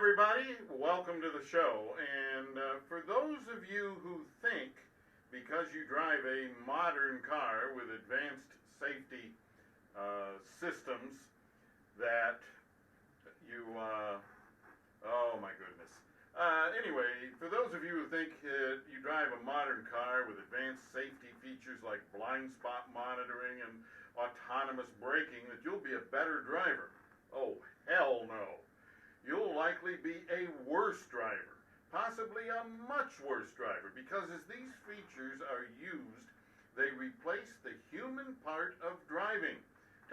everybody. Welcome to the show. And for those of you who think because you drive a modern car with advanced safety systems that oh my goodness. Anyway, for those of you who think you drive a modern car with advanced safety features like blind spot monitoring and autonomous braking, that you'll be a better driver. Oh, hell no. You'll likely be a worse driver, possibly a much worse driver, because as these features are used, they replace the human part of driving.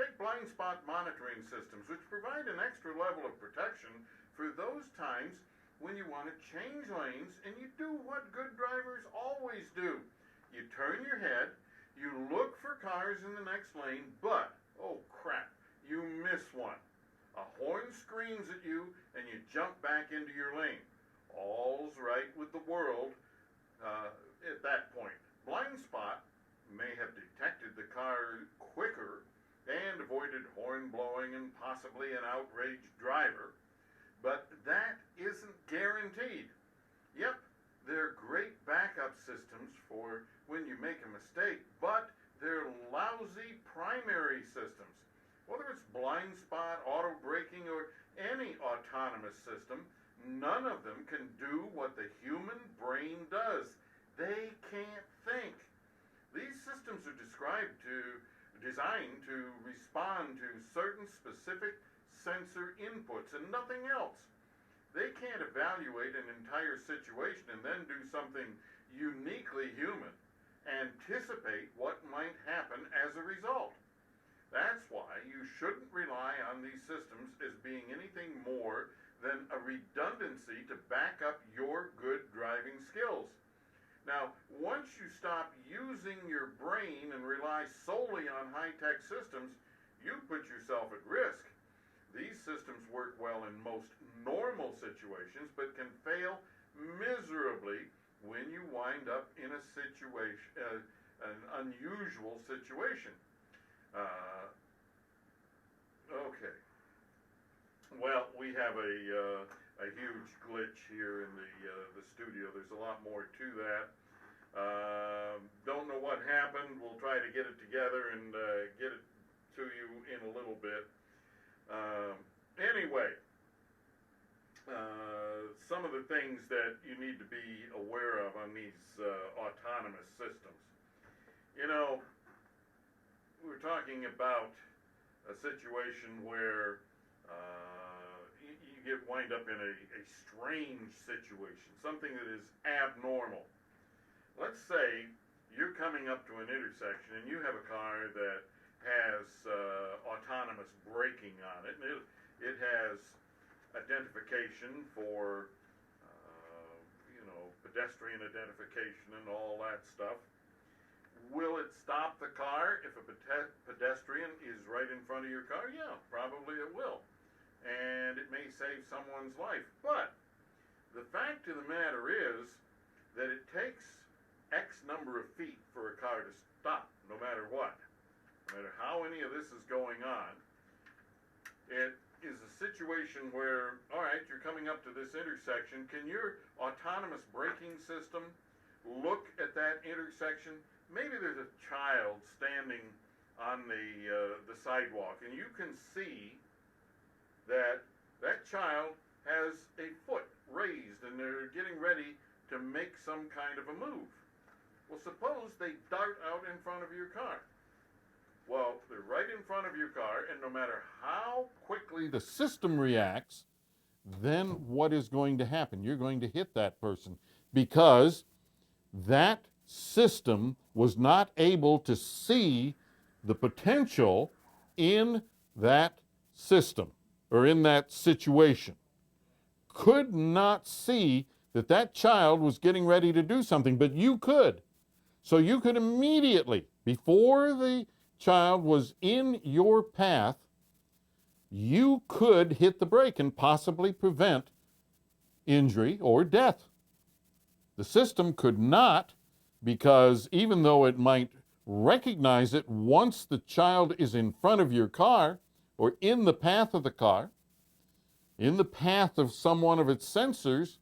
Take blind spot monitoring systems, which provide an extra level of protection for those times when you want to change lanes and you do what good drivers always do. You turn your head, you look for cars in the next lane, but, oh crap, you miss one. A horn screams at you and you jump back into your lane. All's right with the world at that point. Blind spot may have detected the car quicker and avoided horn blowing and possibly an outraged driver, but that isn't guaranteed. Yep, they're great backup systems for when you make a mistake, but they're lousy primary systems. Whether it's blind spot, auto braking, or any autonomous system, none of them can do what the human brain does. They can't think. These systems are designed to respond to certain specific sensor inputs and nothing else. They can't evaluate an entire situation and then do something uniquely human, anticipate what might happen as a result. That's why you shouldn't rely on these systems as being anything more than a redundancy to back up your good driving skills. Now, once you stop using your brain and rely solely on high-tech systems, you put yourself at risk. These systems work well in most normal situations, but can fail miserably when you wind up in a situation, an unusual situation. Okay. Well, we have a huge glitch here in the studio. There's a lot more to that. Don't know what happened. We'll try to get it together and get it to you in a little bit. Anyway, some of the things that you need to be aware of on these autonomous systems. You know, we're talking about a situation where you wind up in a strange situation, something that is abnormal. Let's say you're coming up to an intersection and you have a car that has autonomous braking on it, and it has identification for pedestrian identification and all that stuff. Will it stop the car if a pedestrian is right in front of your car? Yeah, probably it will. And it may save someone's life. But the fact of the matter is that it takes X number of feet for a car to stop, no matter what. No matter how any of this is going on, it is a situation where, all right, you're coming up to this intersection. Can your autonomous braking system look at that intersection? Maybe there's a child standing on the sidewalk, and you can see that child has a foot raised, and they're getting ready to make some kind of a move. Well, suppose they dart out in front of your car. Well, they're right in front of your car, and no matter how quickly the system reacts, then what is going to happen? You're going to hit that person because that system was not able to see the potential in that system or in that situation. Could not see that child was getting ready to do something, but you could. So you could immediately, before the child was in your path, you could hit the brake and possibly prevent injury or death. The system could not, because even though it might recognize it once the child is in front of your car or in the path of the car, in the path of some one of its sensors,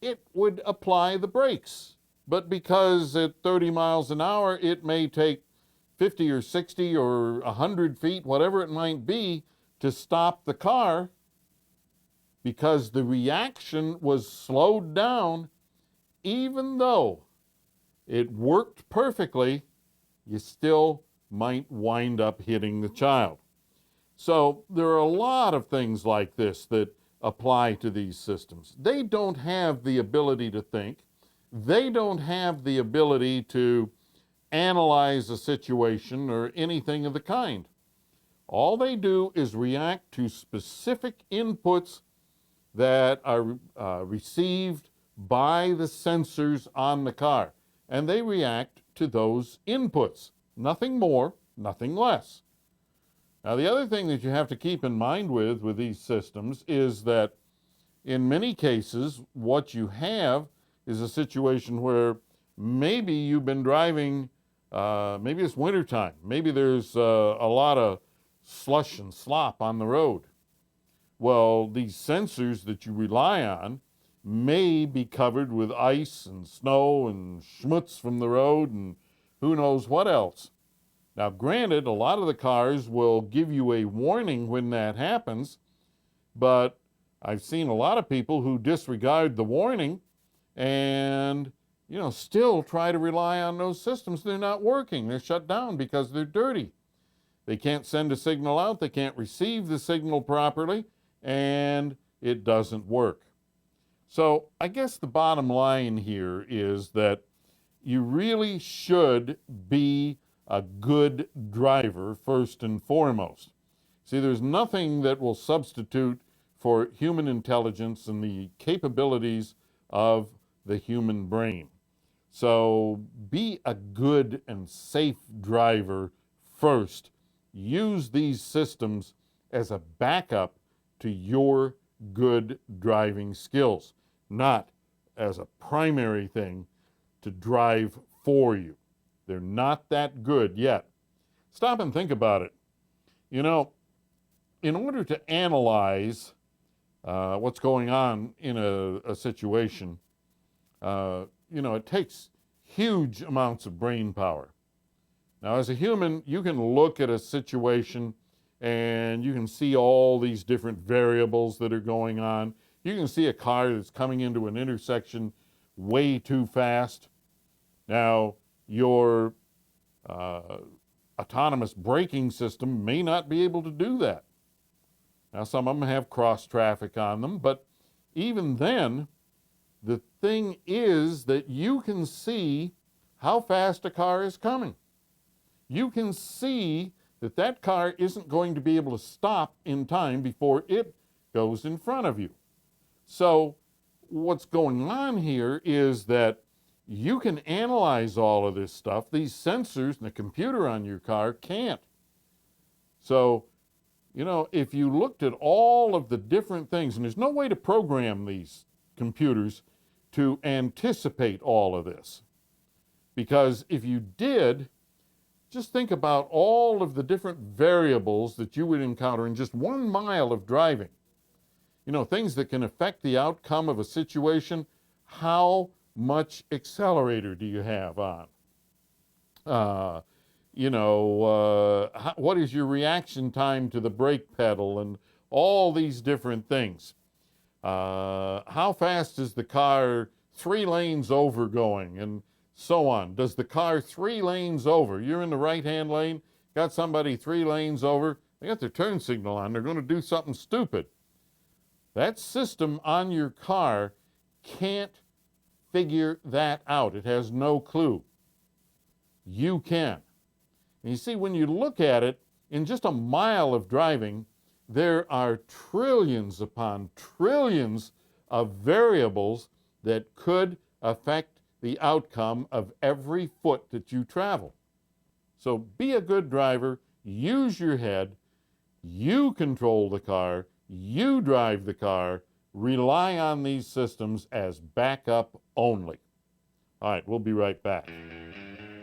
it would apply the brakes. But because at 30 miles an hour, it may take 50 or 60 or 100 feet, whatever it might be, to stop the car, because the reaction was slowed down, even though it worked perfectly, you still might wind up hitting the child. So there are a lot of things like this that apply to these systems. They don't have the ability to think. They don't have the ability to analyze a situation or anything of the kind. All they do is react to specific inputs that are received by the sensors on the car. And they react to those inputs. Nothing more, nothing less. Now, the other thing that you have to keep in mind with these systems is that in many cases, what you have is a situation where maybe you've been driving, maybe it's wintertime, maybe there's a lot of slush and slop on the road. Well, these sensors that you rely on may be covered with ice and snow and schmutz from the road and who knows what else. Now, granted, a lot of the cars will give you a warning when that happens, but I've seen a lot of people who disregard the warning and, still try to rely on those systems. They're not working. They're shut down because they're dirty. They can't send a signal out. They can't receive the signal properly, and it doesn't work. So I guess the bottom line here is that you really should be a good driver first and foremost. See, there's nothing that will substitute for human intelligence and the capabilities of the human brain. So be a good and safe driver first. Use these systems as a backup to your good driving skills, not as a primary thing to drive for you. They're not that good yet. Stop and think about it. In order to analyze what's going on in a situation, it takes huge amounts of brain power. Now, as a human, you can look at a situation and you can see all these different variables that are going on. You can see a car that's coming into an intersection way too fast. Now, your autonomous braking system may not be able to do that. Now, some of them have cross traffic on them, but even then, the thing is that you can see how fast a car is coming. You can see that that car isn't going to be able to stop in time before it goes in front of you. So what's going on here is that you can analyze all of this stuff. These sensors and the computer on your car can't. So, if you looked at all of the different things, and there's no way to program these computers to anticipate all of this. Because if you did, just think about all of the different variables that you would encounter in just 1 mile of driving. Things that can affect the outcome of a situation. How much accelerator do you have on? What is your reaction time to the brake pedal and all these different things? How fast is the car 3 lanes over going and so on? Does the car 3 lanes over? You're in the right-hand lane, got somebody 3 lanes over, they got their turn signal on, they're going to do something stupid. That system on your car can't figure that out. It has no clue. You can. And you see, when you look at it, in just a mile of driving, there are trillions upon trillions of variables that could affect the outcome of every foot that you travel. So be a good driver, use your head, you control the car, you drive the car, rely on these systems as backup only. All right, we'll be right back.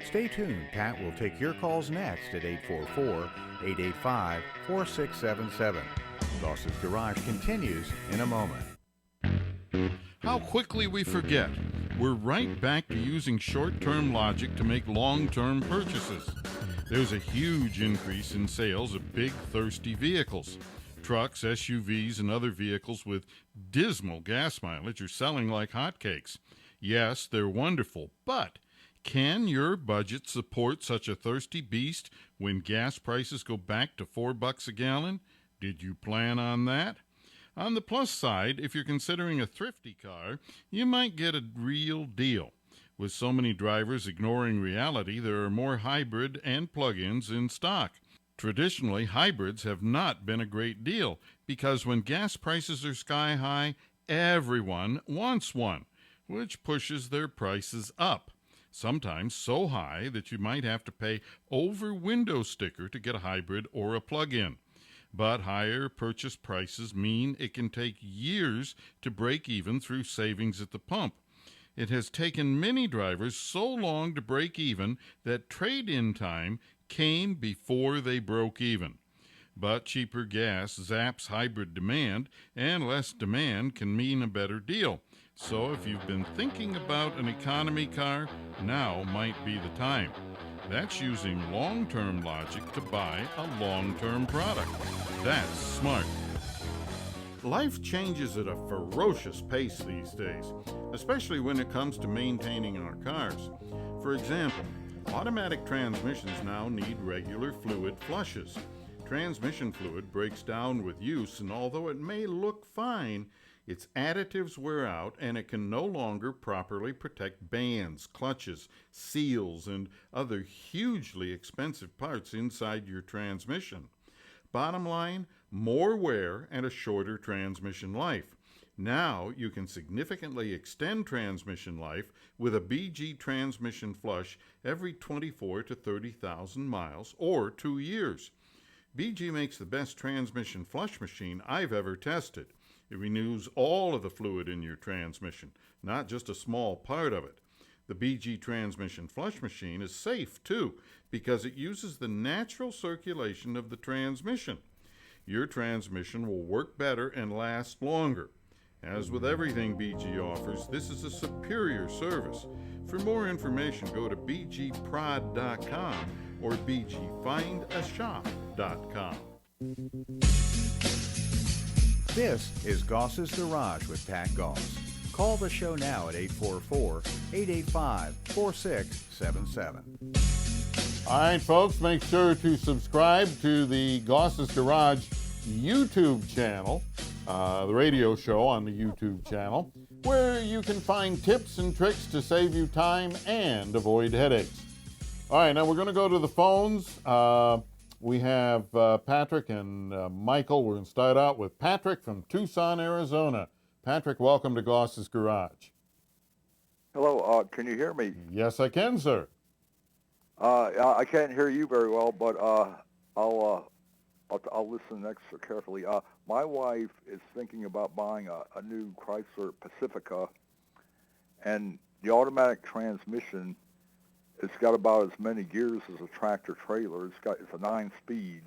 Stay tuned. Pat will take your calls next at 844-885-4677. Goss's Garage continues in a moment. How quickly we forget. We're right back to using short-term logic to make long-term purchases. There's a huge increase in sales of big, thirsty vehicles. Trucks, SUVs, and other vehicles with dismal gas mileage are selling like hotcakes. Yes, they're wonderful, but can your budget support such a thirsty beast when gas prices go back to $4 a gallon? Did you plan on that? On the plus side, if you're considering a thrifty car, you might get a real deal. With so many drivers ignoring reality, there are more hybrid and plug-ins in stock. Traditionally, hybrids have not been a great deal because when gas prices are sky high, everyone wants one, which pushes their prices up, sometimes so high that you might have to pay over window sticker to get a hybrid or a plug-in. But higher purchase prices mean it can take years to break even through savings at the pump. It has taken many drivers so long to break even that trade-in time came before they broke even. But cheaper gas zaps hybrid demand, and less demand can mean a better deal. So if you've been thinking about an economy car, now might be the time. That's using long-term logic to buy a long-term product. That's smart. Life changes at a ferocious pace these days, especially when it comes to maintaining our cars. For example, automatic transmissions now need regular fluid flushes. Transmission fluid breaks down with use, and although it may look fine, its additives wear out and it can no longer properly protect bands, clutches, seals, and other hugely expensive parts inside your transmission. Bottom line, more wear and a shorter transmission life. Now you can significantly extend transmission life with a BG transmission flush every 24 to 30,000 miles or 2 years. BG makes the best transmission flush machine I've ever tested. It renews all of the fluid in your transmission, not just a small part of it. The BG transmission flush machine is safe, too, because it uses the natural circulation of the transmission. Your transmission will work better and last longer. As with everything BG offers, this is a superior service. For more information, go to bgprod.com or bgfindashop.com. This is Goss's Garage with Pat Goss. Call the show now at 844-885-4677. All right, folks, make sure to subscribe to the Goss's Garage YouTube channel, the radio show on the YouTube channel, where you can find tips and tricks to save you time and avoid headaches. All right, now we're going to go to the phones. We have Patrick and Michael. We're going to start out with Patrick from Tucson, Arizona. Patrick, welcome to Goss's Garage. Hello, can you hear me? Yes, I can, sir. I can't hear you very well, but I'll listen next carefully. My wife is thinking about buying a new Chrysler Pacifica, and the automatic transmission, it's got about as many gears as a tractor trailer. It's a 9-speed,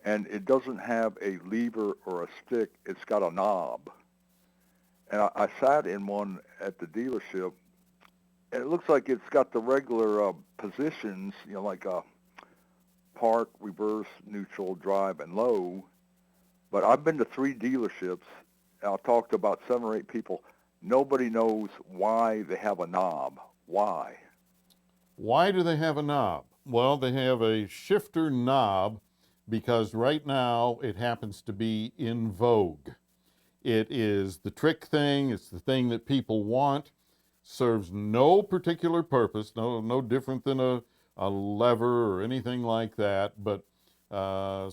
and it doesn't have a lever or a stick. It's got a knob. And I sat in one at the dealership, and it looks like it's got the regular positions, like park, reverse, neutral, drive, and low. But I've been to 3 dealerships, and I've talked to about 7 or 8 people. Nobody knows why they have a knob. Why? Why do they have a knob? Well, they have a shifter knob because right now it happens to be in vogue. It is the trick thing. It's the thing that people want. Serves no particular purpose, no different than a lever or anything like that. But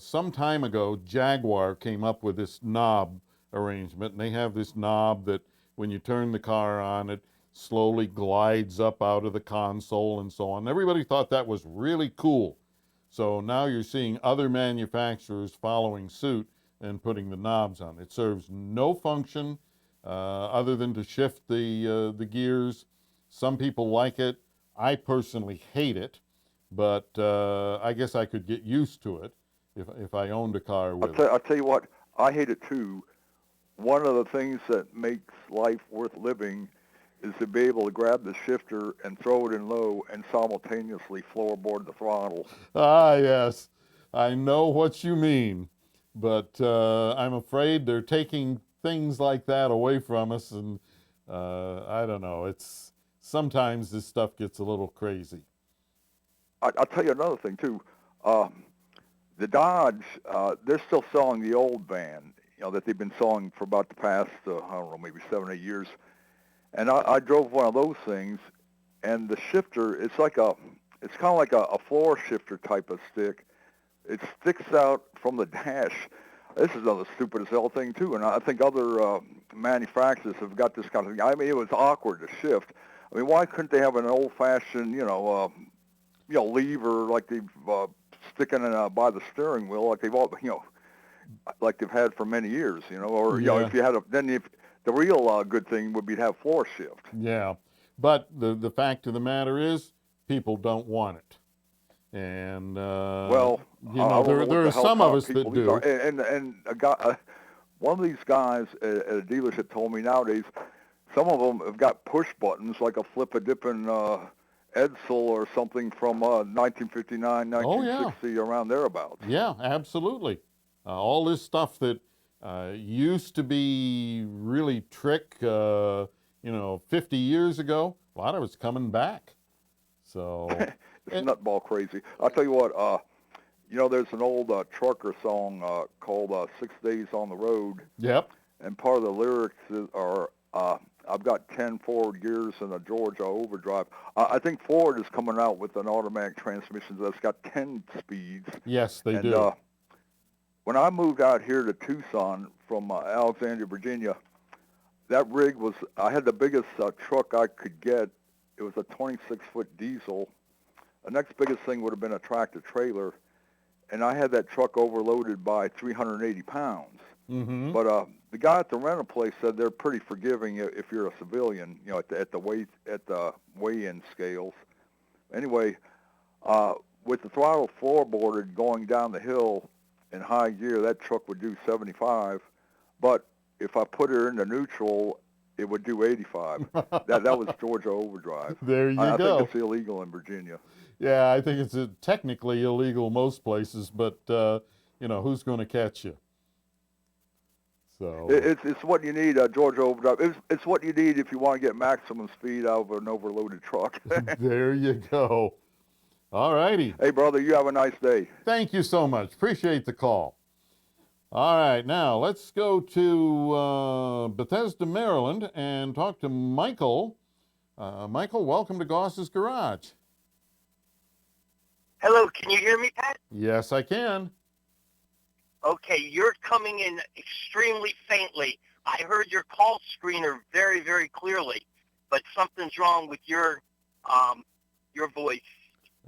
some time ago, Jaguar came up with this knob arrangement, and they have this knob that when you turn the car on, it slowly glides up out of the console and so on. Everybody thought that was really cool. So now you're seeing other manufacturers following suit and putting the knobs on. It serves no function other than to shift the gears. Some people like it. I personally hate it, but I guess I could get used to it. if I owned a car I'll with tell, it. I'll tell you what, I hate it too. One of the things that makes life worth living is to be able to grab the shifter and throw it in low and simultaneously floorboard the throttle. Ah, yes, I know what you mean, but I'm afraid they're taking things like that away from us, and I don't know. It's sometimes this stuff gets a little crazy. I'll tell you another thing too. Uh, the Dodge, they're still selling the old van, that they've been selling for about the past, I don't know, maybe 7 or 8 years. And I drove one of those things, and the shifter, it's kind of like a floor shifter type of stick. It sticks out from the dash. This is another stupid as hell thing too, and I think other manufacturers have got this kind of thing. I mean, it was awkward to shift. I mean, why couldn't they have an old-fashioned, lever like they've sticking in by the steering wheel, like they've all, like they've had for many years, or Yeah, if you had if the real good thing would be to have floor shift. yeah. But the fact of the matter is, people don't want it, and Well, I don't know what there the are hell some of kind of us people that these are, do. and a guy, one of these guys at a dealership told me nowadays, some of them have got push buttons like a flip-a-dipping Edsel or something from 1959, Oh yeah, 1960, around thereabouts. yeah, absolutely. All this stuff that used to be really trick, 50 years ago, a lot of it's coming back. So, It's eh, nutball crazy. I'll tell you what, there's an old trucker song called 6 Days on the Road, yep. and part of the lyrics are, I've got 10 forward gears and a Georgia overdrive. I think Ford is coming out with an automatic transmission that's got 10 speeds. Yes, they And do. when I moved out here to Tucson from Alexandria, Virginia, that rig I had the biggest truck I could get. It was a 26-foot diesel. The next biggest thing would have been a tractor trailer, and I had that truck overloaded by 380 pounds. Mm-hmm. But the guy at the rental place said they're pretty forgiving if you're a civilian, at the weigh-in scales. Anyway, with the throttle floorboarded going down the hill in high gear, that truck would do 75. But if I put her into neutral, it would do 85. That was Georgia overdrive. There you I think go. it's illegal in Virginia. Yeah, I think it's technically illegal most places, but who's going to catch you? So It's what you need, Georgia overdrive. It's what you need if you want to get maximum speed out of an overloaded truck. there you go. All righty. Hey, brother, you have a nice day. Thank you so much. Appreciate the call. All right, now let's go to Bethesda, Maryland, and talk to Michael. Michael, welcome to Goss's Garage. Hello, can you hear me, Pat? Yes, I can. Okay, you're coming in extremely faintly. I heard your call screener very, very clearly, but something's wrong with your voice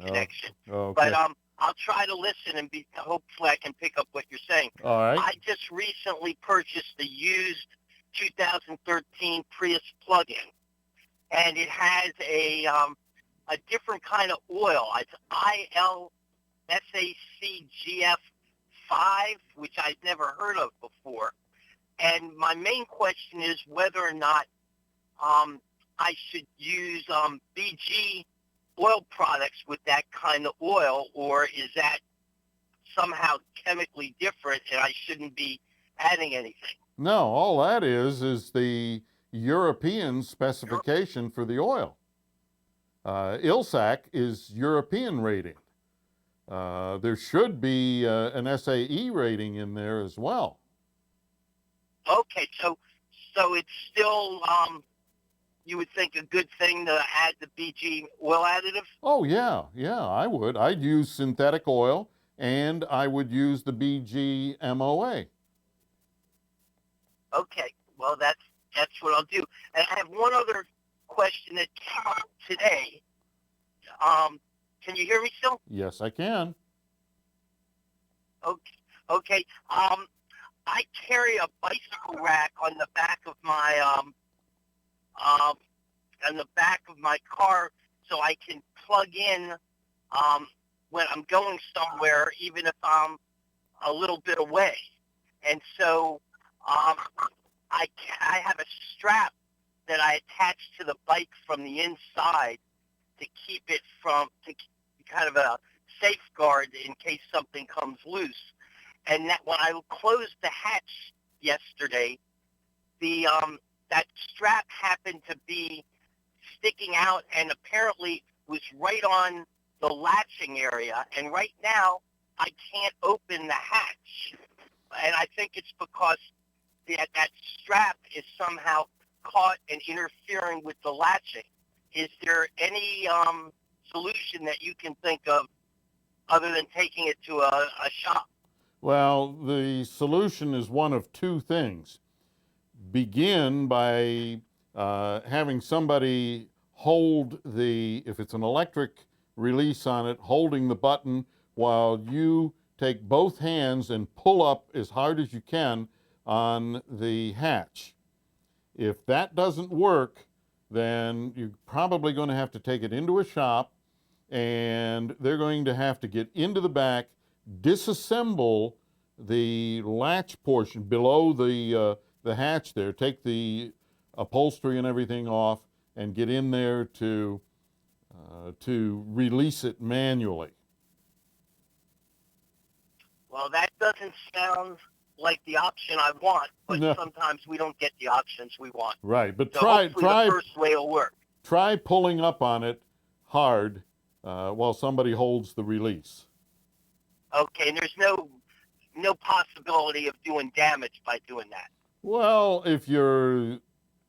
connection. Okay. But I'll try to listen and hopefully I can pick up what you're saying. All right. I just recently purchased the used 2013 Prius plug-in, and it has a different kind of oil. It's ILSACGF5, which I've never heard of before. And my main question is whether or not I should use BG oil products with that kind of oil, or is that somehow chemically different and I shouldn't be adding anything? No, all that is the European specification for the oil. ILSAC is European rating. There should be an SAE rating in there as well. Okay, so it's still you would think a good thing to add the BG oil additive? Oh yeah, I would. I'd use synthetic oil, and I would use the BG MOA. Okay, well that's what I'll do. And I have one other question that came up today. Can you hear me still? Yes, I can. Okay. I carry a bicycle rack on the back of my car, so I can plug in when I'm going somewhere, even if I'm a little bit away. And so I have a strap that I attach to the bike from the inside to keep it to kind of a safeguard in case something comes loose. And that when I closed the hatch yesterday, that strap happened to be sticking out and apparently was right on the latching area. And right now, I can't open the hatch. And I think it's because that strap is somehow caught and interfering with the latching. Is there any solution that you can think of other than taking it to a shop? Well, the solution is one of two things. Begin by having somebody hold if it's an electric release on it, holding the button while you take both hands and pull up as hard as you can on the hatch. If that doesn't work, then you're probably going to have to take it into a shop, and they're going to have to get into the back, disassemble the latch portion below the hatch there, take the upholstery and everything off, and get in there to release it manually. Well, that doesn't sound like the option I want, but No. sometimes we don't get the options we want. Right, but So try hopefully the first way will work. Try pulling up on it hard while somebody holds the release. Okay, and there's no possibility of doing damage by doing that. Well, if you're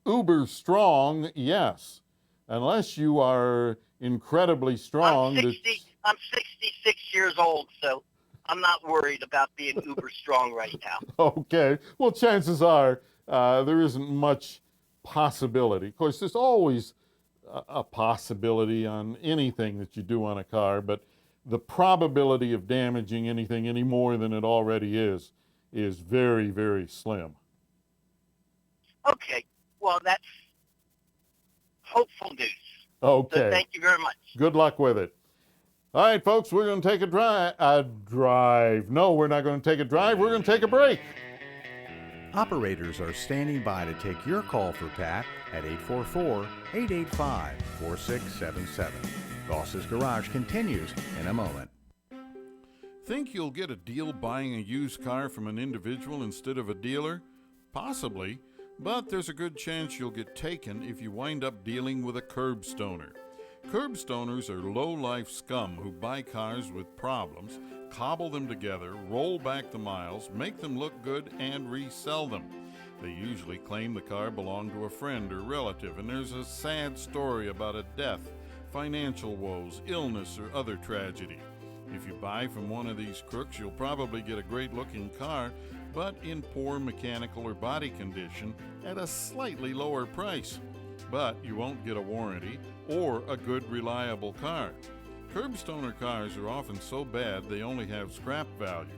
uber strong, yes. Unless you are incredibly strong. I'm 66 years old, so I'm not worried about being uber strong right now. Okay. Well, chances are there isn't much possibility. Of course, there's always a possibility on anything that you do on a car, but the probability of damaging anything any more than it already is very, very slim. Okay. Well, that's hopeful news. Okay. So thank you very much. Good luck with it. All right, folks, we're going to take a drive. No, we're not going to take a drive. We're going to take a break. Operators are standing by to take your call for Pat at 844-885-4677. Goss's Garage continues in a moment. Think you'll get a deal buying a used car from an individual instead of a dealer? Possibly, but there's a good chance you'll get taken if you wind up dealing with a curbstoner. Curbstoners are low-life scum who buy cars with problems, cobble them together, roll back the miles, make them look good, and resell them. They usually claim the car belonged to a friend or relative, and there's a sad story about a death, financial woes, illness, or other tragedy. If you buy from one of these crooks, you'll probably get a great-looking car, but in poor mechanical or body condition at a slightly lower price. But you won't get a warranty or a good, reliable car. Curbstoner cars are often so bad they only have scrap value.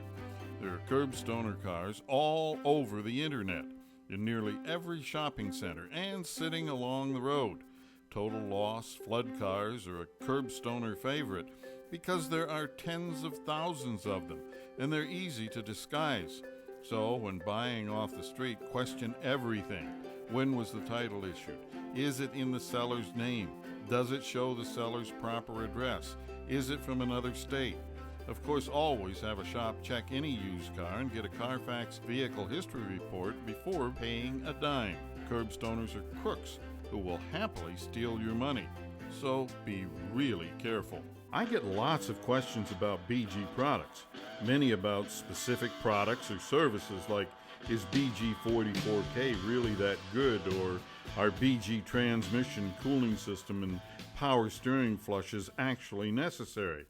There are curbstoner cars all over the internet, in nearly every shopping center, and sitting along the road. Total loss, flood cars are a curbstoner favorite because there are tens of thousands of them, and they're easy to disguise. So when buying off the street, question everything. When was the title issued? Is it in the seller's name? Does it show the seller's proper address? Is it from another state? Of course, always have a shop check any used car and get a Carfax vehicle history report before paying a dime. Curbstoners are crooks who will happily steal your money. So be really careful. I get lots of questions about BG products, many about specific products or services like, is BG44K really that good, or are BG transmission, cooling system, and power steering flushes actually necessary?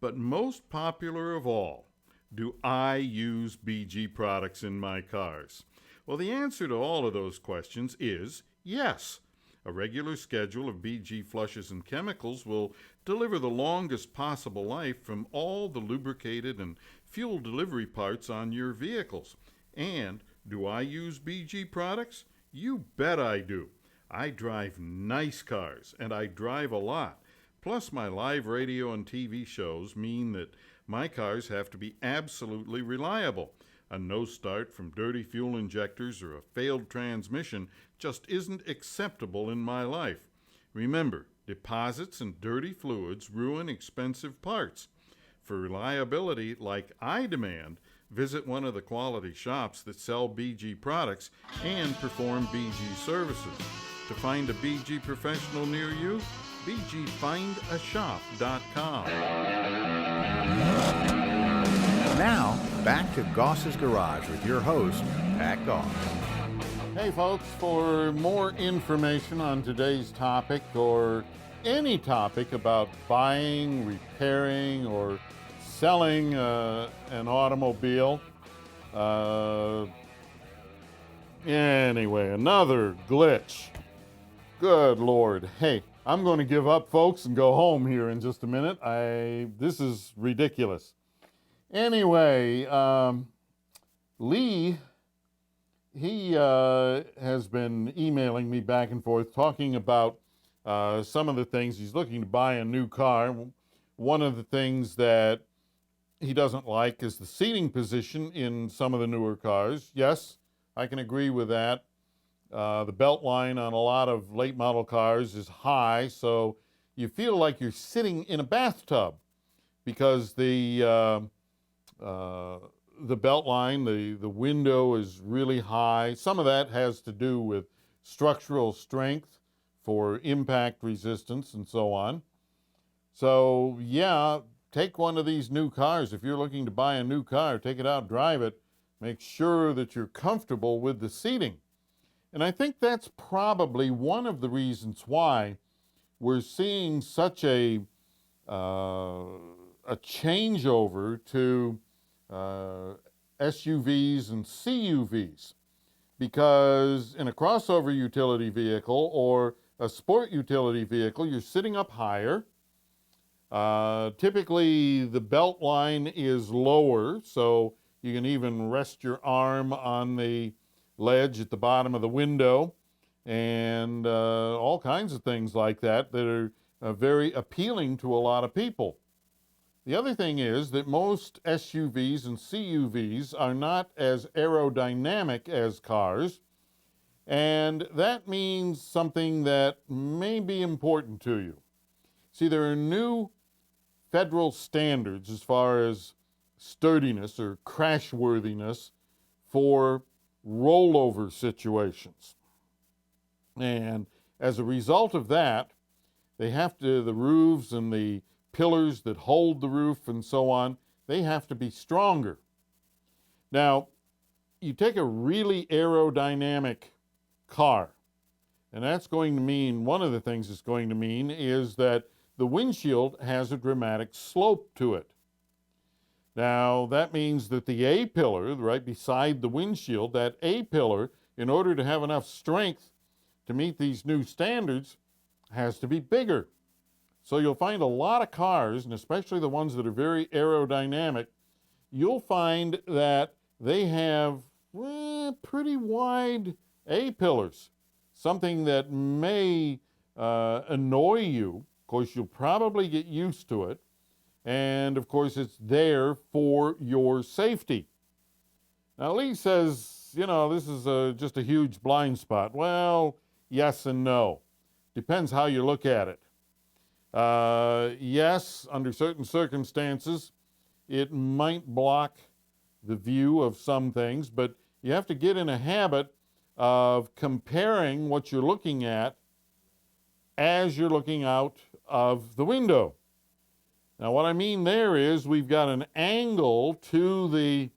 But most popular of all, do I use BG products in my cars? Well, the answer to all of those questions is yes. A regular schedule of BG flushes and chemicals will deliver the longest possible life from all the lubricated and fuel delivery parts on your vehicles. And do I use BG products? You bet I do. I drive nice cars, and I drive a lot. Plus, my live radio and TV shows mean that My cars have to be absolutely reliable. A no start from dirty fuel injectors or a failed transmission just isn't acceptable in my life. Remember, deposits and dirty fluids ruin expensive parts. For reliability like I demand, visit one of the quality shops that sell BG products and perform BG services. To find a BG professional near you, bgfindashop.com. Now, back to Goss's Garage with your host, Pat Goss. Hey folks, for more information on today's topic or any topic about buying, repairing, or selling an automobile, anyway, another glitch. Good Lord. Hey, I'm going to give up, folks, and go home here in just a minute. This is ridiculous. Anyway, Lee, he has been emailing me back and forth talking about some of the things. He's looking to buy a new car. One of the things that he doesn't like is the seating position in some of the newer cars. Yes, I can agree with that. The belt line on a lot of late model cars is high, so you feel like you're sitting in a bathtub because the belt line, the window is really high. Some of that has to do with structural strength for impact resistance and so on. So yeah, take one of these new cars. If you're looking to buy a new car, take it out, drive it. Make sure that you're comfortable with the seating. And I think that's probably one of the reasons why we're seeing such a changeover to SUVs and CUVs. Because in a crossover utility vehicle or a sport utility vehicle, you're sitting up higher. Typically, the belt line is lower, so you can even rest your arm on the ledge at the bottom of the window, and all kinds of things like that that are very appealing to a lot of people. The other thing is that most SUVs and CUVs are not as aerodynamic as cars, and that means something that may be important to you. See, there are new federal standards as far as sturdiness or crashworthiness for rollover situations. And as a result of that, the roofs and the pillars that hold the roof and so on, they have to be stronger. Now, you take a really aerodynamic car, and that's going to mean, one of the things it's going to mean is that the windshield has a dramatic slope to it. Now, that means that the A-pillar, right beside the windshield, that A-pillar, in order to have enough strength to meet these new standards, has to be bigger. So you'll find a lot of cars, and especially the ones that are very aerodynamic, you'll find that they have pretty wide A-pillars, something that may annoy you. Of course, you'll probably get used to it. And of course, it's there for your safety. Now, Lee says, this is just a huge blind spot. Well, yes and no. Depends how you look at it. Yes, under certain circumstances, it might block the view of some things, but you have to get in a habit of comparing what you're looking at as you're looking out of the window. Now, what I mean there is we've got an angle to the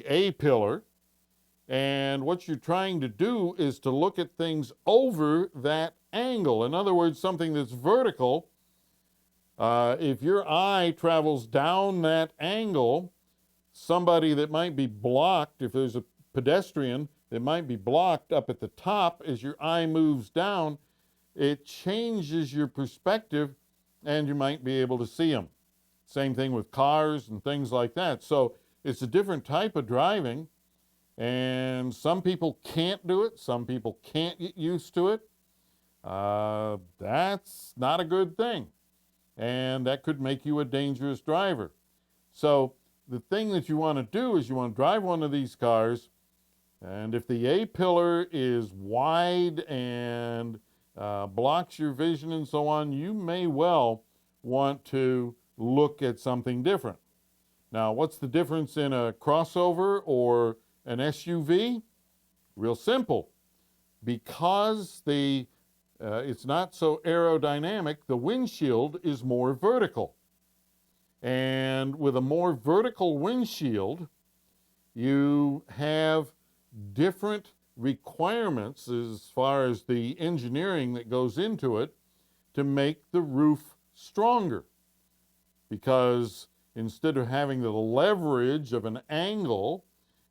A-pillar, and what you're trying to do is to look at things over that angle. In other words, something that's vertical. If your eye travels down that angle, somebody that might be blocked, if there's a pedestrian that might be blocked up at the top, as your eye moves down, it changes your perspective and you might be able to see them. Same thing with cars and things like that. So it's a different type of driving, and some people can't do it. Some people can't get used to it. That's not a good thing. and that could make you a dangerous driver. So the thing that you want to do is you want to drive one of these cars, and if the A-pillar is wide and blocks your vision and so on, you may well want to look at something different. Now, what's the difference in a crossover or an SUV? Real simple. Because it's not so aerodynamic, the windshield is more vertical. And with a more vertical windshield, you have different requirements as far as the engineering that goes into it to make the roof stronger. Because instead of having the leverage of an angle,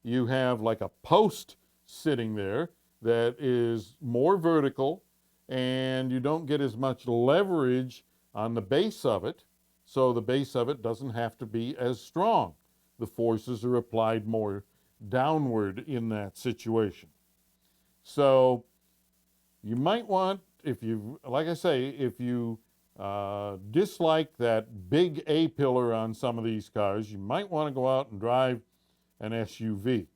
you have like a post sitting there that is more vertical, and you don't get as much leverage on the base of it, so the base of it doesn't have to be as strong. The forces are applied more downward in that situation. So you might want, if you, like I say, if you dislike that big A-pillar on some of these cars, you might want to go out and drive an SUV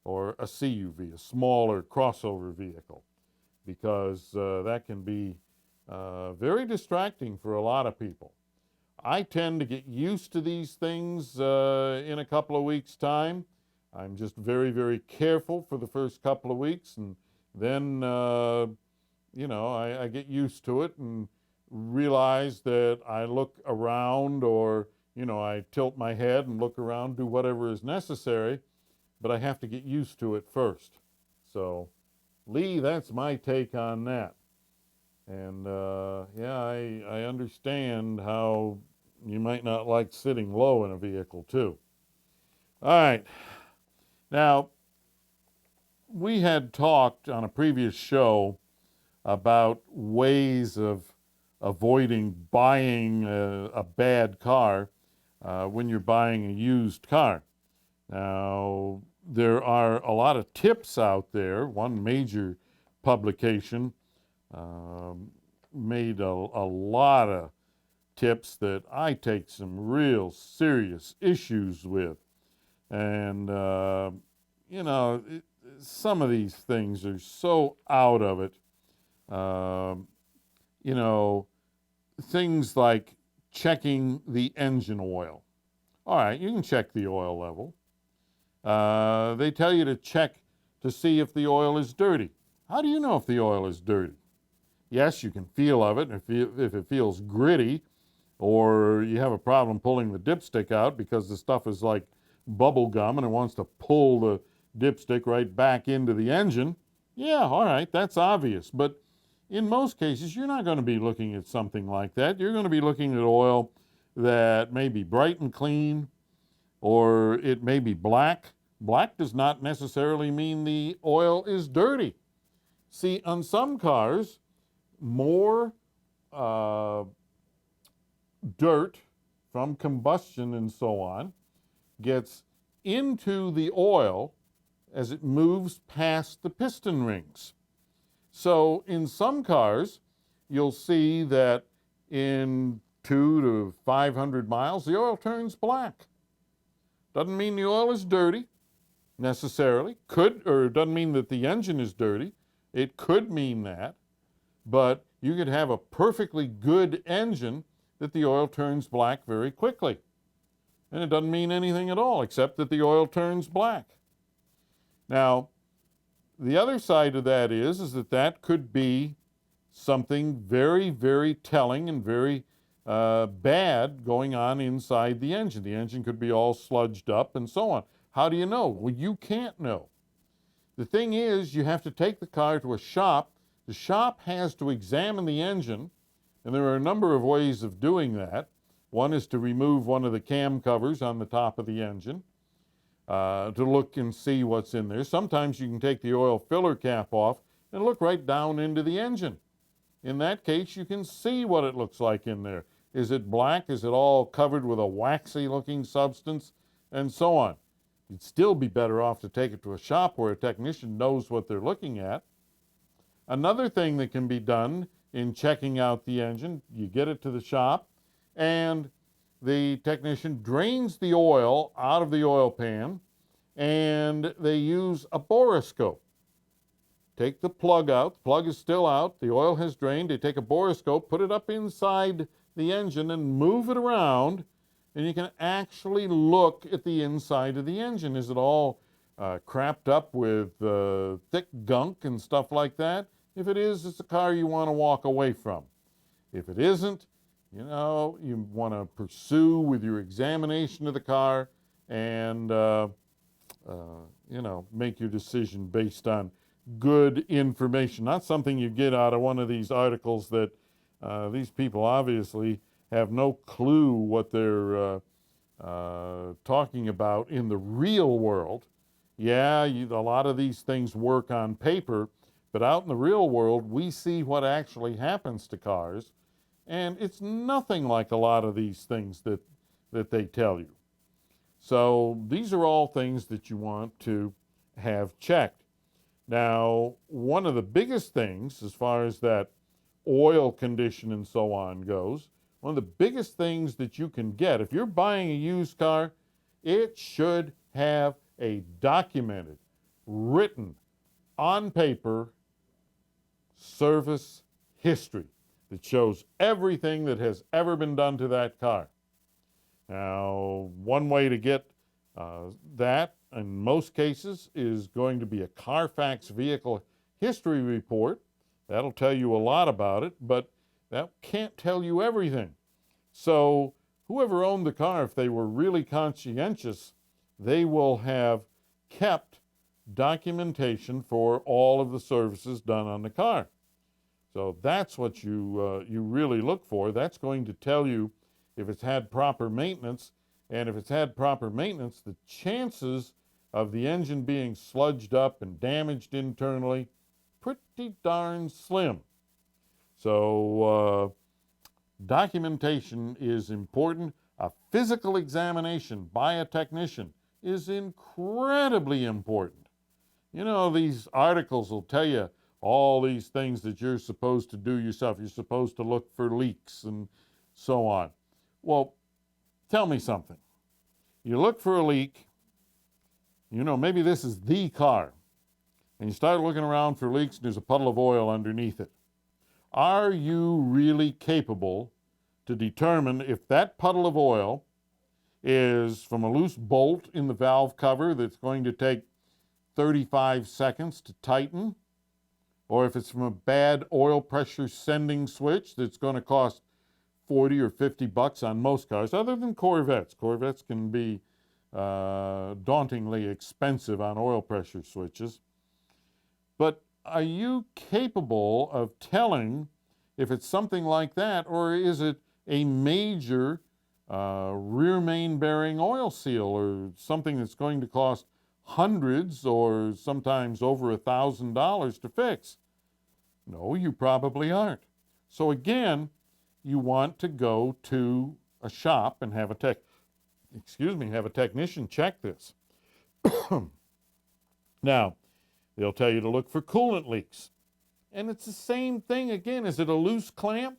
or a CUV, a smaller crossover vehicle, because that can be very distracting for a lot of people. I tend to get used to these things in a couple of weeks' time. I'm just very, very careful for the first couple of weeks, and then, I get used to it and realize that I look around, or, I tilt my head and look around, do whatever is necessary, but I have to get used to it first. So, Lee, that's my take on that. And, I understand how you might not like sitting low in a vehicle, too. All right. Now, we had talked on a previous show about ways of avoiding buying a bad car when you're buying a used car. Now, there are a lot of tips out there. One major publication made a lot of tips that I take some real serious issues with. And, some of these things are so out of it. Things like checking the engine oil. All right, you can check the oil level. They tell you to check to see if the oil is dirty. How do you know if the oil is dirty? Yes, you can feel of it. If it feels gritty, or you have a problem pulling the dipstick out because the stuff is like bubble gum and it wants to pull the dipstick right back into the engine, yeah, all right, that's obvious. But in most cases, you're not going to be looking at something like that. You're going to be looking at oil that may be bright and clean, or it may be black. Black does not necessarily mean the oil is dirty. See, on some cars, more dirt from combustion and so on gets into the oil as it moves past the piston rings. So in some cars, you'll see that in 200 to 500 miles, the oil turns black. Doesn't mean the oil is dirty necessarily. Doesn't mean that the engine is dirty. It could mean that. But you could have a perfectly good engine that the oil turns black very quickly. And it doesn't mean anything at all except that the oil turns black. Now, the other side of that is that could be something very, very telling and very bad going on inside the engine. The engine could be all sludged up and so on. How do you know? Well, you can't know. The thing is, you have to take the car to a shop. The shop has to examine the engine, and there are a number of ways of doing that. One is to remove one of the cam covers on the top of the engine to look and see what's in there. Sometimes you can take the oil filler cap off and look right down into the engine. In that case, you can see what it looks like in there. Is it black? Is it all covered with a waxy-looking substance? And so on. You'd still be better off to take it to a shop where a technician knows what they're looking at. Another thing that can be done in checking out the engine, you get it to the shop, and the technician drains the oil out of the oil pan, and they use a borescope. Take the plug out. The plug is still out. The oil has drained. They take a borescope, put it up inside the engine, and move it around, and you can actually look at the inside of the engine. Is it all crapped up with thick gunk and stuff like that? If it is, it's a car you want to walk away from. If it isn't, you know, you want to pursue with your examination of the car and, you know, make your decision based on good information, not something you get out of one of these articles that these people obviously have no clue what they're talking about in the real world. Yeah, a lot of these things work on paper, but out in the real world, we see what actually happens to cars, and it's nothing like a lot of these things that they tell you. So these are all things that you want to have checked. Now, one of the biggest things as far as that oil condition and so on goes, one of the biggest things that you can get, if you're buying a used car, it should have a documented, written, on paper service history that shows everything that has ever been done to that car. Now, one way to get that, in most cases, is going to be a Carfax vehicle history report. That'll tell you a lot about it, but that can't tell you everything. So whoever owned the car, if they were really conscientious, they will have kept documentation for all of the services done on the car. So that's what you really look for. That's going to tell you if it's had proper maintenance, and if it's had proper maintenance, the chances of the engine being sludged up and damaged internally, pretty darn slim. So documentation is important. A physical examination by a technician is incredibly important. You know, these articles will tell you all these things that you're supposed to do yourself. You're supposed to look for leaks and so on. Well, tell me something. You look for a leak, you know, maybe this is the car, and you start looking around for leaks and there's a puddle of oil underneath it. Are you really capable to determine if that puddle of oil is from a loose bolt in the valve cover that's going to take 35 seconds to tighten, or if it's from a bad oil pressure sending switch that's going to cost 40 or 50 bucks on most cars, other than Corvettes. Corvettes can be dauntingly expensive on oil pressure switches. But are you capable of telling if it's something like that, or is it a major rear main bearing oil seal, or something that's going to cost hundreds or sometimes over $1,000 to fix? No, you probably aren't. So again, you want to go to a shop and have a technician check this. Now, they'll tell you to look for coolant leaks. And it's the same thing again. Is it a loose clamp?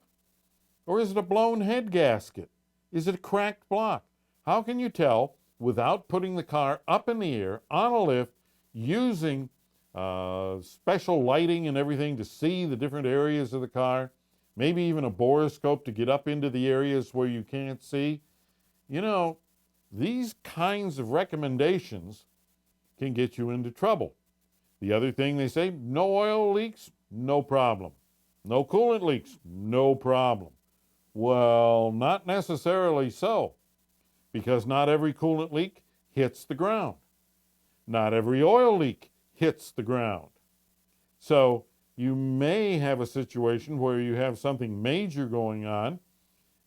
Or is it a blown head gasket? Is it a cracked block? How can you tell without putting the car up in the air on a lift, using special lighting and everything to see the different areas of the car, maybe even a borescope to get up into the areas where you can't see? You know, these kinds of recommendations can get you into trouble. The other thing they say, no oil leaks, no problem. No coolant leaks, no problem. Well, not necessarily so, because not every coolant leak hits the ground. Not every oil leak hits the ground. So you may have a situation where you have something major going on,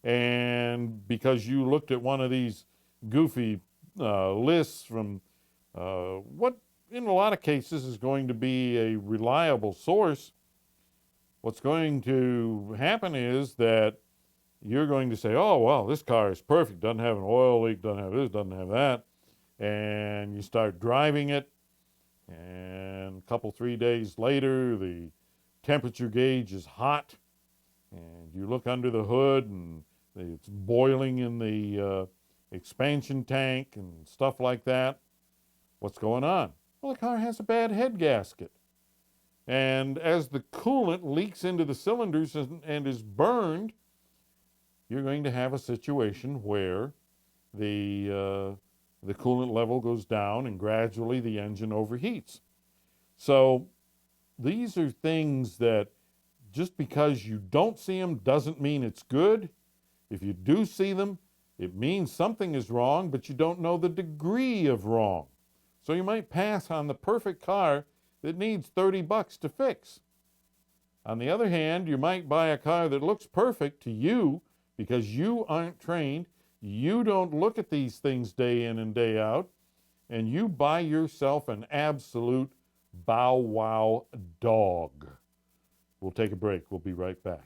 and because you looked at one of these goofy lists from what in a lot of cases is going to be a reliable source, what's going to happen is that you're going to say, oh, well, this car is perfect, doesn't have an oil leak, doesn't have this, doesn't have that, and you start driving it, and a couple, 3 days later, the temperature gauge is hot, and you look under the hood, and It's boiling in the expansion tank and stuff like that. What's going on? Well, the car has a bad head gasket. And as the coolant leaks into the cylinders and is burned, you're going to have a situation where the coolant level goes down and gradually the engine overheats. So these are things that just because you don't see them doesn't mean it's good. If you do see them, it means something is wrong, but you don't know the degree of wrong. So you might pass on the perfect car that needs $30 to fix. On the other hand, you might buy a car that looks perfect to you because you aren't trained, you don't look at these things day in and day out, and you buy yourself an absolute bow wow dog. We'll take a break. We'll be right back.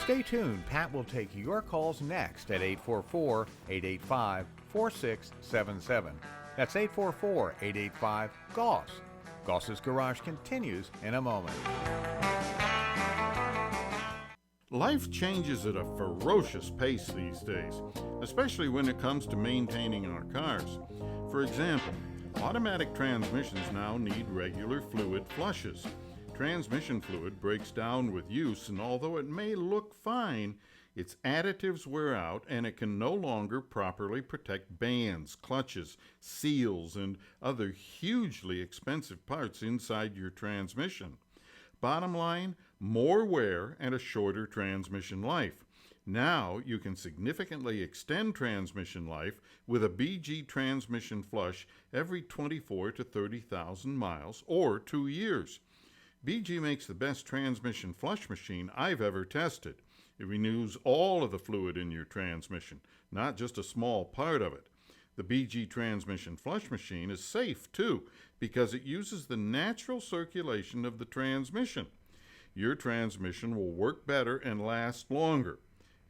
Stay tuned. Pat will take your calls next at 844-885-4677. That's 844-885-GOSS. Goss's Garage continues in a moment. Life changes at a ferocious pace these days, especially when it comes to maintaining our cars. For example, automatic transmissions now need regular fluid flushes. Transmission fluid breaks down with use, and although it may look fine, its additives wear out and it can no longer properly protect bands, clutches, seals, and other hugely expensive parts inside your transmission. Bottom line, more wear and a shorter transmission life. Now you can significantly extend transmission life with a BG transmission flush every 24 to 30,000 miles or 2 years. BG makes the best transmission flush machine I've ever tested. It renews all of the fluid in your transmission, not just a small part of it. The BG transmission flush machine is safe too, because it uses the natural circulation of the transmission. Your transmission will work better and last longer.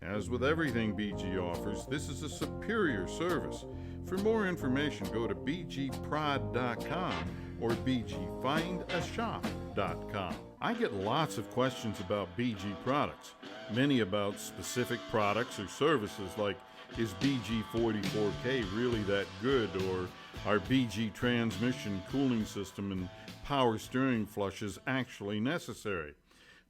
As with everything BG offers, this is a superior service. For more information, go to bgprod.com or bgfindashop.com. I get lots of questions about BG products, many about specific products or services like, is BG 44K really that good, or are BG transmission cooling system and power steering flushes actually necessary?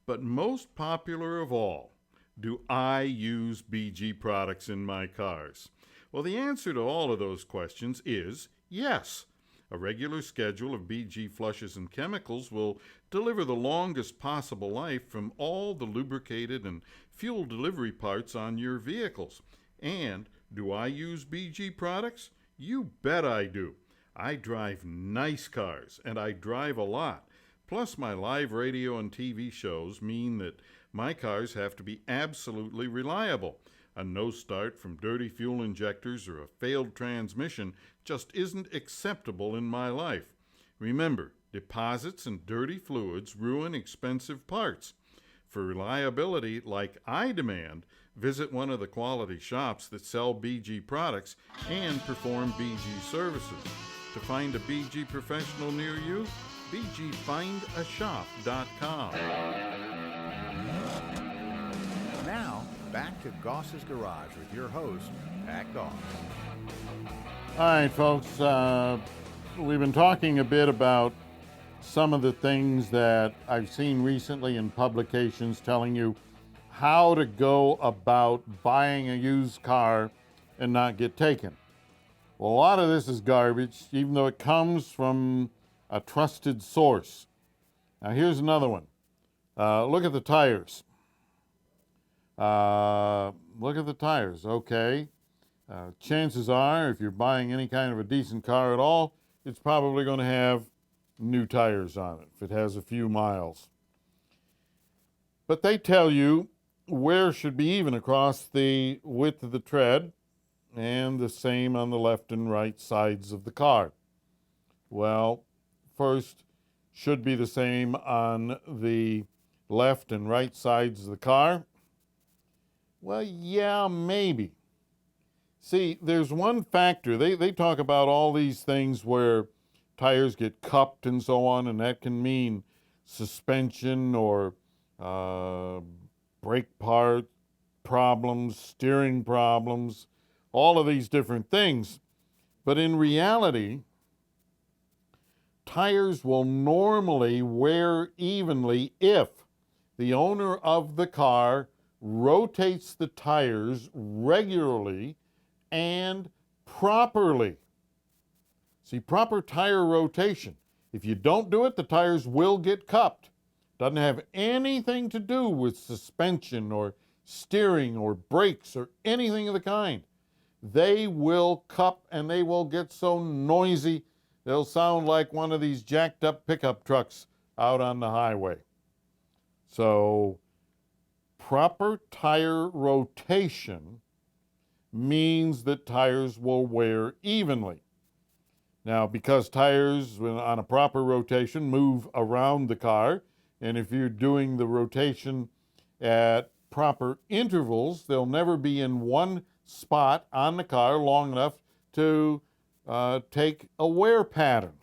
But most popular of all, do I use BG products in my cars? Well, the answer to all of those questions is yes. A regular schedule of BG flushes and chemicals will deliver the longest possible life from all the lubricated and fuel delivery parts on your vehicles. And do I use BG products? You bet I do. I drive nice cars, and I drive a lot. Plus, my live radio and TV shows mean that my cars have to be absolutely reliable. A no start from dirty fuel injectors or a failed transmission just isn't acceptable in my life. Remember, deposits and dirty fluids ruin expensive parts. For reliability like I demand, visit one of the quality shops that sell BG products and perform BG services. To find a BG professional near you, bgfindashop.com. Now, back to Goss's Garage with your host, Pat Goss. All right, folks, we've been talking a bit about some of the things that I've seen recently in publications telling you how to go about buying a used car and not get taken. Well, a lot of this is garbage, even though it comes from a trusted source. Now, here's another one. Look at the tires. Look at the tires, okay. Chances are, if you're buying any kind of a decent car at all, it's probably going to have new tires on it, if it has a few miles. But they tell you wear should be even across the width of the tread, and the same on the left and right sides of the car. Well, first, should be the same on the left and right sides of the car. Well, yeah, maybe. See, there's one factor. They talk about all these things where tires get cupped and so on, and that can mean suspension or brake problems, steering problems, all of these different things. But in reality, tires will normally wear evenly if the owner of the car rotates the tires regularly and properly. See, proper tire rotation. If you don't do it, the tires will get cupped. Doesn't have anything to do with suspension or steering or brakes or anything of the kind. They will cup and they will get so noisy they'll sound like one of these jacked up pickup trucks out on the highway. So proper tire rotation means that tires will wear evenly. Now, because tires on a proper rotation move around the car, and if you're doing the rotation at proper intervals, they'll never be in one spot on the car long enough to take a wear pattern.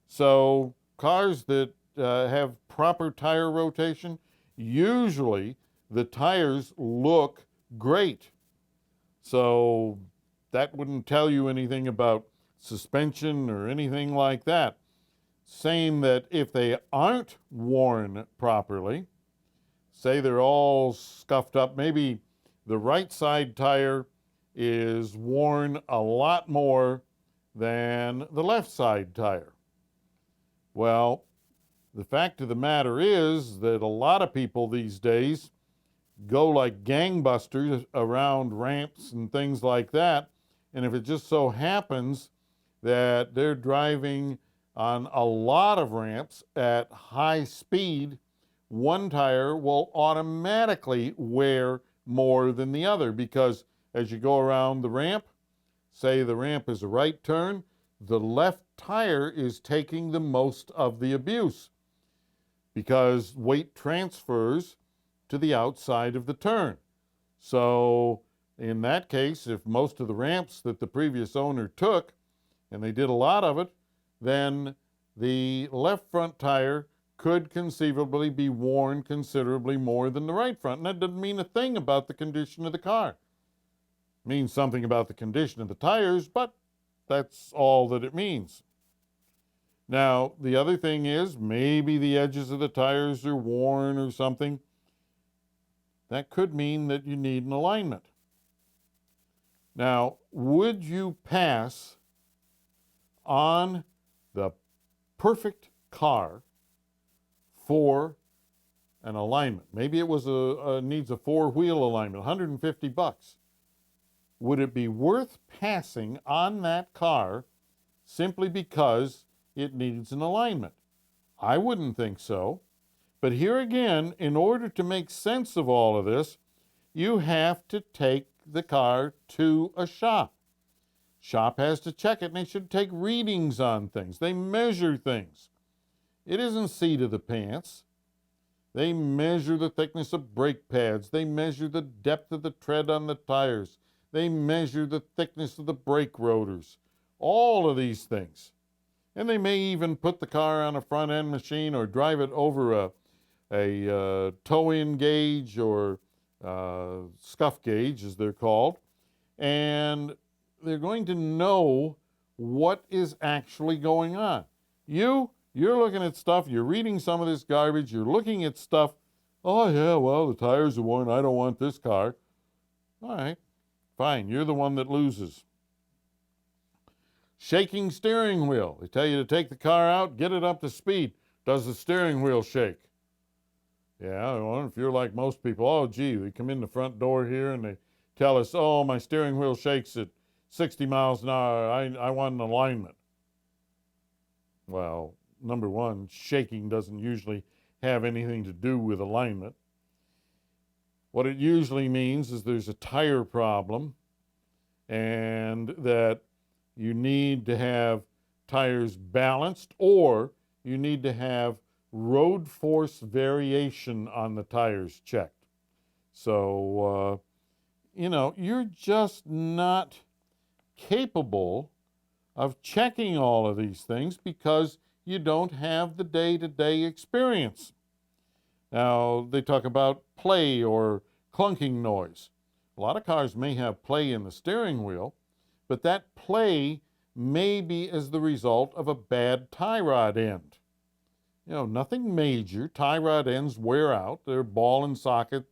So cars that have proper tire rotation, usually the tires look great. So that wouldn't tell you anything about suspension or anything like that. Saying that if they aren't worn properly, say they're all scuffed up, maybe the right side tire is worn a lot more than the left side tire. Well, the fact of the matter is that a lot of people these days go like gangbusters around ramps and things like that, and if it just so happens that they're driving on a lot of ramps at high speed, one tire will automatically wear more than the other, because as you go around the ramp, say the ramp is a right turn, the left tire is taking the most of the abuse because weight transfers to the outside of the turn. So in that case, if most of the ramps that the previous owner took, and they did a lot of it, then the left front tire could conceivably be worn considerably more than the right front. And that doesn't mean a thing about the condition of the car. It means something about the condition of the tires, but that's all that it means. Now, the other thing is maybe the edges of the tires are worn or something. That could mean that you need an alignment. Now, would you pass on the perfect car for an alignment? Maybe it was needs a four-wheel alignment, $150. Would it be worth passing on that car simply because it needs an alignment? I wouldn't think so. But here again, in order to make sense of all of this, you have to take the car to a shop. Shop has to check it, and they should take readings on things. They measure things. It isn't seat of the pants. They measure the thickness of brake pads. They measure the depth of the tread on the tires. They measure the thickness of the brake rotors. All of these things. And they may even put the car on a front-end machine or drive it over a toe-in gauge or scuff gauge, as they're called. And they're going to know what is actually going on. You're looking at stuff, you're reading some of this garbage, you're looking at stuff, oh yeah, well, the tires are worn, I don't want this car. All right, fine, you're the one that loses. Shaking steering wheel. They tell you to take the car out, get it up to speed. Does the steering wheel shake? Yeah, well, if you're like most people, oh gee, they come in the front door here and they tell us, oh, my steering wheel shakes at 60 miles an hour, I want an alignment. Well, number one, shaking doesn't usually have anything to do with alignment. What it usually means is there's a tire problem and that you need to have tires balanced, or you need to have road force variation on the tires checked. So, you're just not capable of checking all of these things because you don't have the day-to-day experience. Now, they talk about play or clunking noise. A lot of cars may have play in the steering wheel, but that play may be as the result of a bad tie rod end. Nothing major. Tie rod ends wear out. They're ball and socket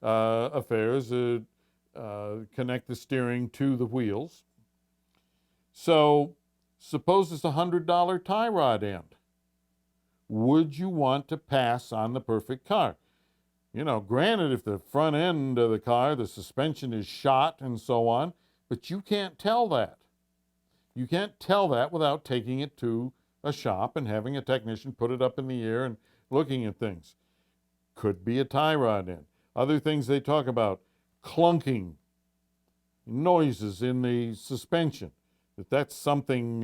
affairs that connect the steering to the wheels. So suppose it's a $100 tie rod end. Would you want to pass on the perfect car? Granted, if the front end of the car, the suspension is shot and so on, but you can't tell that. You can't tell that without taking it to a shop and having a technician put it up in the air and looking at things. Could be a tie rod end. Other things they talk about, clunking, noises in the suspension. If that's something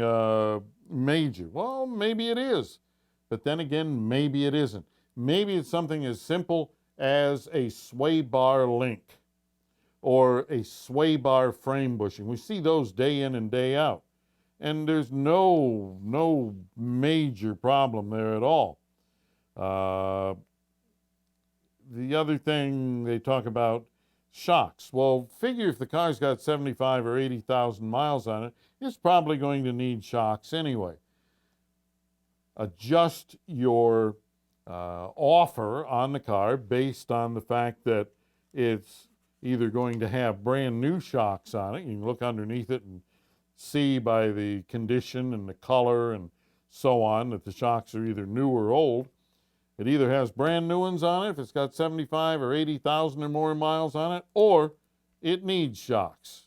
major, well, maybe it is. But then again, maybe it isn't. Maybe it's something as simple as a sway bar link or a sway bar frame bushing. We see those day in and day out. And there's no major problem there at all. The other thing they talk about, shocks. Well, figure if the car's got 75 or 80,000 miles on it, it's probably going to need shocks anyway. Adjust your offer on the car based on the fact that it's either going to have brand new shocks on it. You can look underneath it and see by the condition and the color and so on that the shocks are either new or old. It either has brand new ones on it if it's got 75 or 80,000 or more miles on it, or it needs shocks.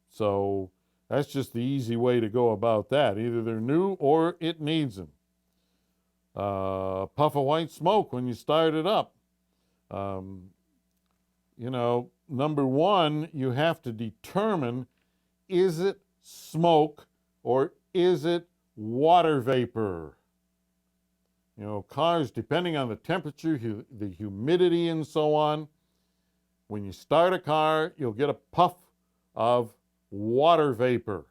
So that's just the easy way to go about that. Either they're new or it needs them. Puff of white smoke when you start it up. Number one, you have to determine, is it smoke or is it water vapor? Cars, depending on the temperature, the humidity and so on, when you start a car, you'll get a puff of water vapor.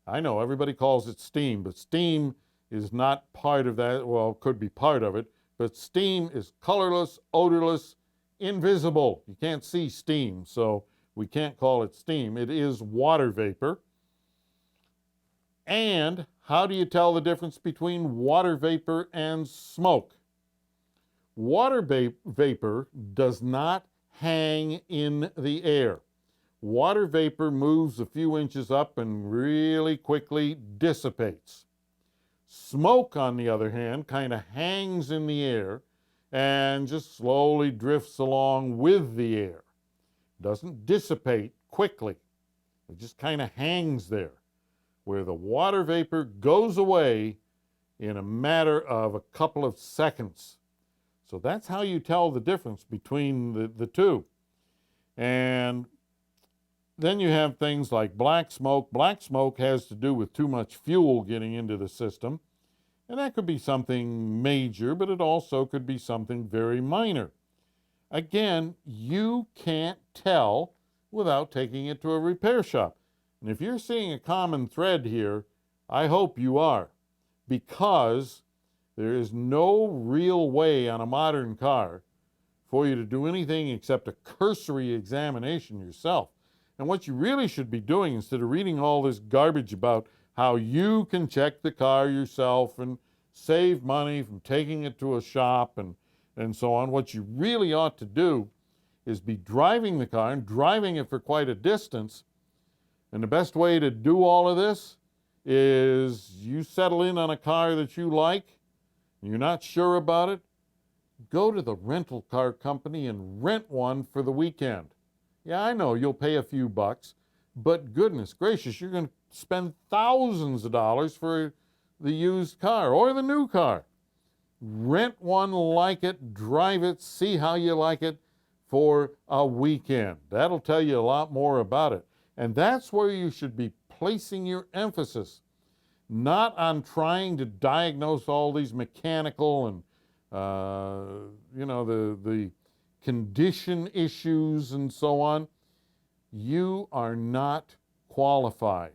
I know everybody calls it steam, but steam is not part of that. Well, it could be part of it, but steam is colorless, odorless, invisible. You can't see steam, so we can't call it steam. It is water vapor. And how do you tell the difference between water vapor and smoke? Water vapor does not hang in the air. Water vapor moves a few inches up and really quickly dissipates. Smoke, on the other hand, kind of hangs in the air and just slowly drifts along with the air. Doesn't dissipate quickly. It just kind of hangs there, where the water vapor goes away in a matter of a couple of seconds. So that's how you tell the difference between the two. And then you have things like black smoke. Black smoke has to do with too much fuel getting into the system. And that could be something major, but it also could be something very minor. Again, you can't tell without taking it to a repair shop. And if you're seeing a common thread here, I hope you are, because there is no real way on a modern car for you to do anything except a cursory examination yourself. And what you really should be doing, instead of reading all this garbage about how you can check the car yourself and save money from taking it to a shop and so on, what you really ought to do is be driving the car and driving it for quite a distance. And the best way to do all of this is you settle in on a car that you like, and you're not sure about it, go to the rental car company and rent one for the weekend. Yeah, I know you'll pay a few bucks, but goodness gracious, you're going to spend thousands of dollars for the used car or the new car. Rent one like it, drive it, see how you like it for a weekend. That'll tell you a lot more about it. And that's where you should be placing your emphasis, not on trying to diagnose all these mechanical and, the condition issues and so on. You are not qualified.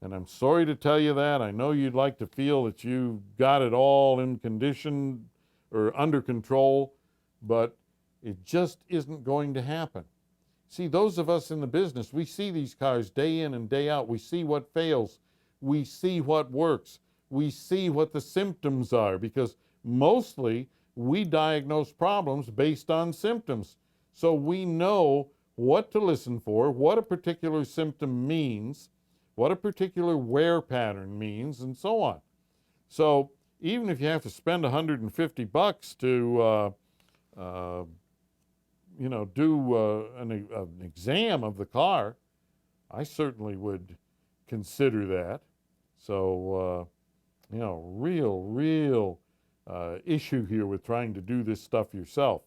And I'm sorry to tell you that. I know you'd like to feel that you've got it all in condition or under control, but it just isn't going to happen. See, those of us in the business, we see these cars day in and day out. We see what fails. We see what works. We see what the symptoms are, because mostly we diagnose problems based on symptoms. So we know what to listen for, what a particular symptom means, what a particular wear pattern means, and so on. So even if you have to spend $150 to do an exam of the car, I certainly would consider that. So, real issue here with trying to do this stuff yourself.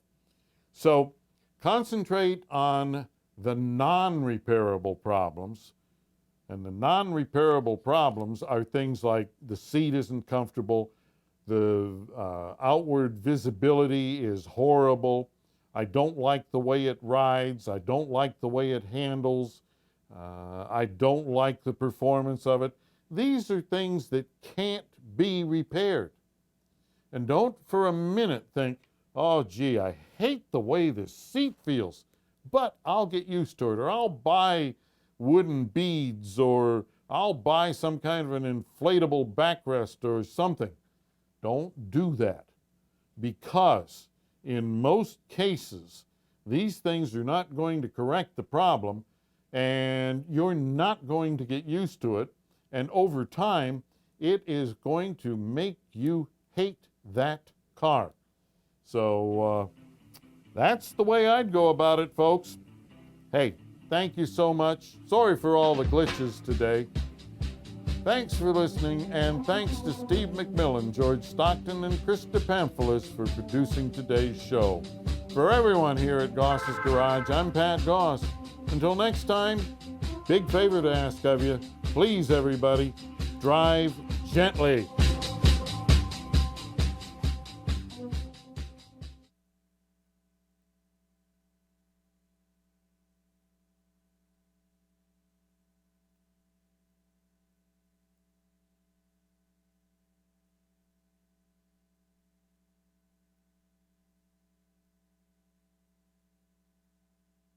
So concentrate on the non-repairable problems. And the non-repairable problems are things like the seat isn't comfortable, the outward visibility is horrible, I don't like the way it rides, I don't like the way it handles, I don't like the performance of it. These are things that can't be repaired. And don't for a minute think, oh gee, I hate the way this seat feels, but I'll get used to it, or I'll buy wooden beads, or I'll buy some kind of an inflatable backrest or something. Don't do that, because in most cases, these things are not going to correct the problem, and you're not going to get used to it, and over time, it is going to make you hate that car. So that's the way I'd go about it, folks. Hey, thank you so much. Sorry for all the glitches today. Thanks for listening, and thanks to Steve McMillan, George Stockton, and Chris DePamphilis for producing today's show. For everyone here at Goss's Garage, I'm Pat Goss. Until next time, big favor to ask of you. Please, everybody, drive gently.